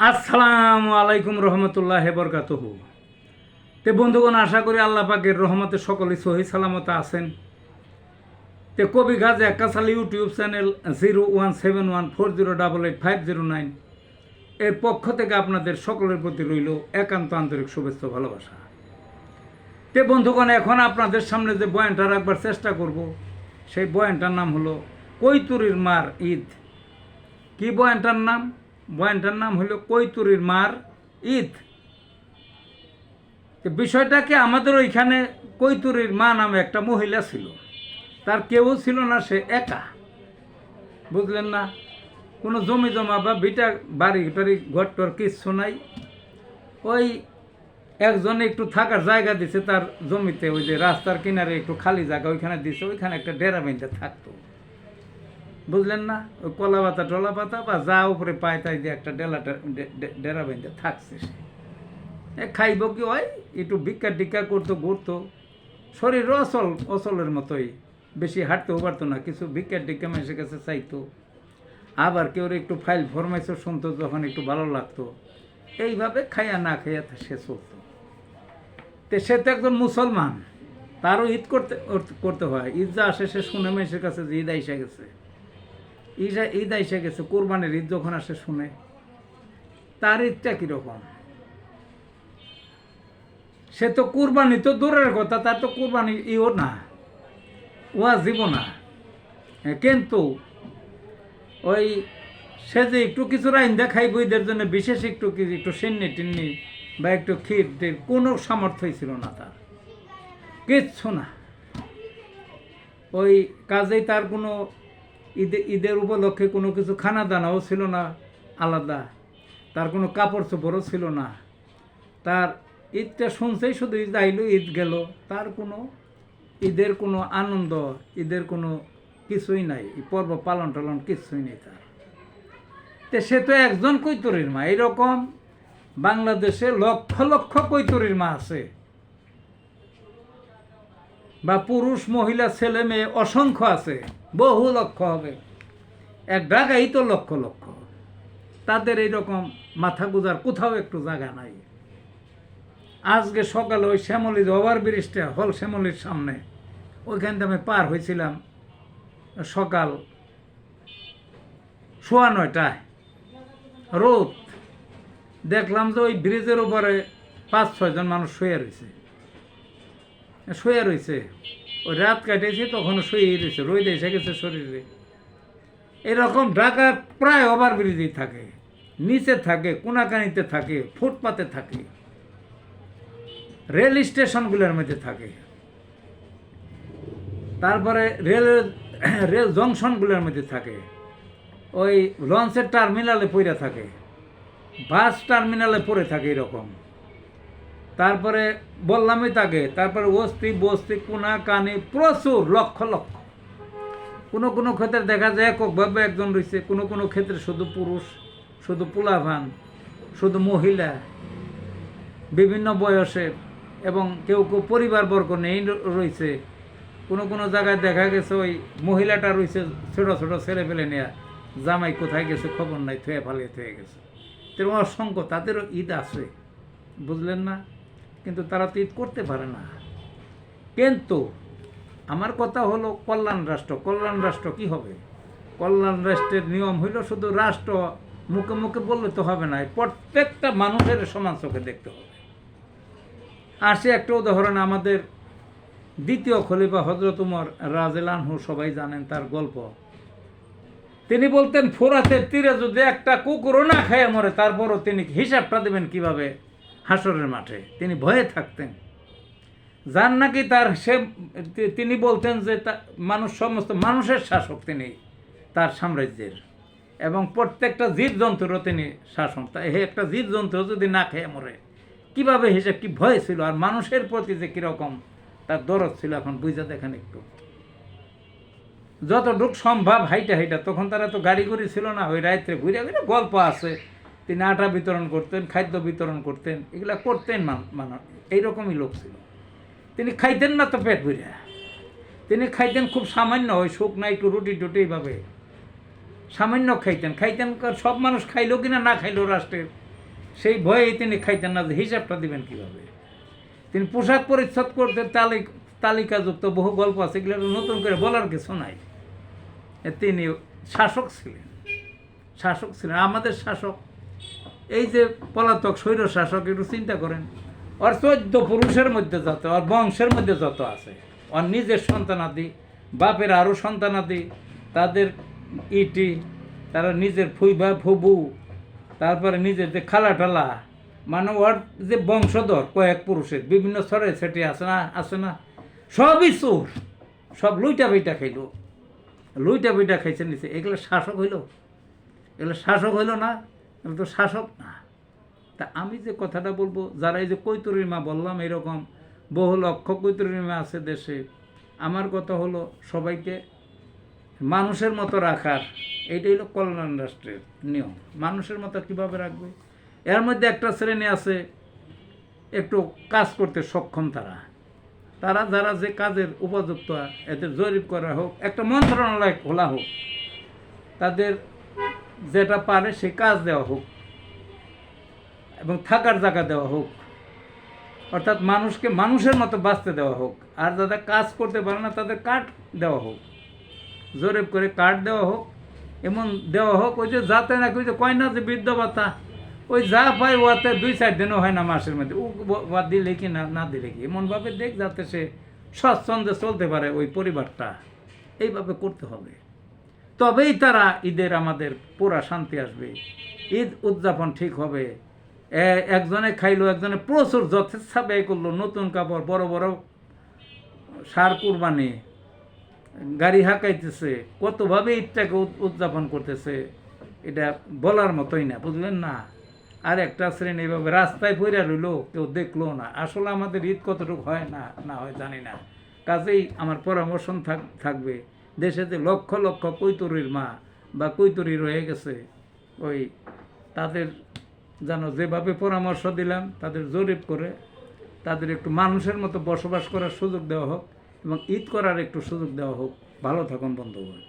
আসসালামু আলাইকুম রহমতুল্লাহ বরকাতুহু। তে বন্ধুগণ, আশা করি আল্লাহ পাকের রহমতে সকলে সহি সালামত আছেন। তে কবি গাজী আক্কাস আলী ইউটিউব চ্যানেল 017140885009 এর পক্ষ থেকে আপনাদের সকলের প্রতি রইল একান্ত আন্তরিক শুভেচ্ছা ভালোবাসা। তে বন্ধুগণ, এখন আপনাদের সামনে যে বয়ানটা রাখবার চেষ্টা করব, সেই বয়ানটার নাম হলো কৈতুরীর মার ঈদ। কি বয়ানটার নাম? বয়ানটার নাম হলো কৈতুরীর মার ঈদ। বিষয়টাকে আমাদের ওইখানে কৈতুরীর মা নামে একটা মহিলা ছিল, তার কেউ ছিল না, সে একা, বুঝলেন না? কোনো জমি জমা বা বিটা বাড়ি টাড়ি ঘরটর কিচ্ছু নাই। ওই একজনে একটু থাকার জায়গা দিছে তার জমিতে, ওই যে রাস্তার কিনারে একটু খালি জায়গা ওইখানে দিছে, ওইখানে একটা ডেরা বেঁধে থাকতো, বুঝলেন না? ওই কলা পাতা টলা পাতা বা যা উপরে পায় তাই দিয়ে একটা ডেরা বেঁধে থাকছে। সে খাইব কি হয়, একটু ভিক্ষা টিক্ষা করতো, ঘুরতো, শরীর অচলের মতোই, বেশি হাঁটতেও পারতো না, কিছু ভিক্ষা টিক্ষা মানুষের কাছে চাইতো, আবার কেউ একটু ফাইল ফরমাইশও শুনতো যখন একটু ভালো লাগতো। এইভাবে খাইয়া না খাইয়া সে চলতো। তো সে তো একজন মুসলমান, তারও ঈদ করতে হয়। ঈদ যা আসে সে শুনে মানুষের কাছে যে ঈদ আইসা গেছে, ঈদ আইসা গেছে, কোরবানির ঈদ যখন আসে শুনে, তার ঈদটা কীরকম? সে তো কুরবানি তো দূরের কথা, তার তো কুরবানি ইও না, ওয়াজিব না, কিন্তু ওই সে যে একটু কিছু রাইন্দা খাইব ঈদের জন্য, বিশেষ একটু সিন্নি টিন্নি বা একটু ক্ষীর টির কোনো সামর্থ্যই ছিল না তার, কিচ্ছু না। ওই কাজেই তার কোনো ঈদের উপলক্ষে কোনো কিছু খানা দানাও ছিল না আলাদা, তার কোনো কাপড় চোপড়ও ছিল না। তার ঈদটা শুনছেই শুধু ঈদ আইল ঈদ গেল, তার কোনো ঈদের কোনো আনন্দ, ঈদের কোনো কিছুই নাই, পর্ব পালন টালন কিছুই নেই তার। তো সে তো একজন কৈতুরীর মা। এইরকম বাংলাদেশে লক্ষ লক্ষ কৈতুরীর মা আছে, বা পুরুষ মহিলা ছেলে মেয়ে অসংখ্য আছে, বহু লক্ষ হবে, এক ঢাকাই তো লক্ষ লক্ষ। তাদের এইরকম মাথা গুজার কোথাও একটু জায়গা নাই। আজকে সকালে ওই শ্যামলির ওভার ব্রিজটা, হল শ্যামলির সামনে, ওইখান থেকে আমি পার হয়েছিলাম সকাল 9:15, রোদ, দেখলাম যে ওই ব্রিজের উপরে 5-6 জন মানুষ শুয়ে রয়েছে। ওই রাত কাটিয়েছি তখনও শুয়েই রয়েছে, রোদ এসে গেছে শরীরে। এরকম ঢাকার প্রায় ওভার ব্রিজেই থাকে, নিচে থাকে, কোনাকানিতে থাকে, ফুটপাতে থাকে, রেল স্টেশনগুলোর মধ্যে থাকে, তারপরে রেল জংশনগুলোর মধ্যে থাকে, ওই লঞ্চের টার্মিনালে পড়ে থাকে, বাস টার্মিনালে পড়ে থাকে এরকম। তারপরে বললামই তাকে, তারপরে বস্তি কোনা কানি প্রচুর লক্ষ লক্ষ। কোনো কোনো ক্ষেত্রে দেখা যায় এককভাবে একজন রয়েছে, কোনো কোনো ক্ষেত্রে শুধু পুরুষ, শুধু পোলাভান, শুধু মহিলা, বিভিন্ন বয়সের, এবং কেউ কেউ পরিবারবর্গ নেই রয়েছে। কোনো কোনো জায়গায় দেখা গেছে ওই মহিলাটা রয়েছে ছোটো ছোটো ছেলে ফেলে নেয়া, জামাই কোথায় গেছে খবর নাই, থয়ে গেছে। তেমন অসংখ্য, তাদেরও ঈদ আছে, বুঝলেন না? কিন্তু তারা তো ঈদ করতে পারে না। কিন্তু আমার কথা হলো কল্যাণ রাষ্ট্র কি হবে? কল্যাণ রাষ্ট্রের নিয়ম হইল শুধু রাষ্ট্র মুখে মুখে বললে তো হবে না, প্রত্যেকটা মানুষের সমান চোখে দেখতে হবে। আসে একটা উদাহরণ, আমাদের দ্বিতীয় খলিফা হযরত উমর রাদিয়াল্লাহু আনহু, সবাই জানেন তার গল্প। তিনি বলতেন, ফোরাতের তীরে যদি একটা কুকুরও না খেয়ে মরে, তারপরও তিনি হিসাবটা দেবেন কিভাবে হাসরের মাঠে, তিনি ভয়ে থাকতেন। যার নাকি তিনি বলতেন যে সমস্ত মানুষের শাসক তিনি, তার সাম্রাজ্যের, এবং প্রত্যেকটা জীবজন্তুরও তিনি শাসন। তাই একটা জীবজন্তু যদি না খেয়ে মরে, কিভাবে হিসেব, কি ভয় ছিল, আর মানুষের প্রতি যে কীরকম তার দরদ ছিল, এখন বুঝা দেখেন একটু। যতটুক সম্ভব হাইটা, তখন তারা তো গাড়ি গুড়ি ছিল না, ওই রাত্রে ঘুরে গল্প আছে, তিনি আটা বিতরণ করতেন, খাদ্য বিতরণ করতেন, এগুলা করতেন মানুষ, এইরকমই লোক ছিল। তিনি খাইতেন না তো পেট ভরে, তিনি খাইতেন খুব সামান্য, ওই শুকনা একটু রুটি টুটি এইভাবে সামান্য খাইতেন। সব মানুষ খাইলো কিনা না খাইলো রাষ্ট্রের সেই ভয়েই তিনি খাইতেন না যে হিসাবটা দিবেন কীভাবে। তিনি পোশাক পরিচ্ছদ করতে তালিকাযুক্ত বহু গল্প আছে, এগুলো নতুন করে বলার কিছু নাই। তিনি শাসক ছিলেন আমাদের শাসক। এই যে পলাতক স্বৈর শাসক, একটু চিন্তা করেন, ওর 14 পুরুষের মধ্যে যত, ওর বংশের মধ্যে যত আছে, ওর নিজের সন্তানাদি, বাপের আরও সন্তানাদি, তাদের ইটি, তারা নিজের ফুইবা ফুবু, তারপরে নিজের যে খালা টালা, মানে ওর যে বংশধর কয়েক পুরুষের বিভিন্ন ছড়ে ছেটে আছে না, সবই চোর, সব লুইটা বইটা খাইছে নিছে। এগুলো শাসক হইল? এগুলো শাসক হইল না? এগুলো তো শাসক না। তা আমি যে কথাটা বলবো, যারা এই যে কৈতরীর মা বললাম, এরকম বহু লক্ষ কৈতরীর মা আছে দেশে, আমার কথা হলো সবাইকে মানুষের মতো রাখার, এইটাই হলো কল্যাণ রাষ্ট্রের নিয়ম। মানুষের মতো কীভাবে রাখবে? এর মধ্যে একটা শ্রেণী আছে একটু কাজ করতে সক্ষম, তারা যারা যে কাজের উপযুক্ত, এদের জরিপ করা হোক, একটা মন্ত্রণালয় খোলা হোক, তাদের যেটা পারে সে কাজ দেওয়া হোক এবং থাকার জায়গা দেওয়া হোক, অর্থাৎ মানুষকে মানুষের মতো বাঁচতে দেওয়া হোক। আর যারা কাজ করতে পারে না তাদের কার্ড দেওয়া হোক, জরিপ করে কার্ড দেওয়া হোক, এমন দেওয়া হোক ওই যে যাতে নাকি ওই যে কয় না যে বৃদ্ধ ভাতা, ওই যা পায় ওতে 2-4 দিনও হয় না মাসের মধ্যে, ও দিলে কি না দিলে কি, এমনভাবে দেখ যাতে সে স্বচ্ছন্দে চলতে পারে ওই পরিবারটা। এইভাবে করতে হবে, তবেই তারা ঈদের আমাদের পুরা শান্তি আসবে, ঈদ উদযাপন ঠিক হবে। একজনে খাইলো, একজনে প্রচুর যথেচ্ছা ব্যয় করলো, নতুন কাপড়, বড় বড় সার কুরবানি, গাড়ি হাঁকাইতেছে, কতভাবে ঈদটাকে উদযাপন করতেছে, এটা বলার মতোই না, বুঝলেন না? আর একটা শ্রেণী এইভাবে রাস্তায় পড়ে রইলো, কেউ দেখলো না। আসলে আমাদের ঈদ কতটুকু হয় না হয় জানি না। কাজেই আমার পরামর্শ থাকবে, দেশে যে লক্ষ লক্ষ কৈতরীর মা বা কৈতরী রয়ে গেছে, ওই তাদের যেন যেভাবে পরামর্শ দিলাম, তাদের জরিপ করে তাদের একটু মানুষের মতো বসবাস করার সুযোগ দেওয়া হোক এবং ঈদ করার একটু সুযোগ দেওয়া হোক। ভালো থাকুন বন্ধুগণ।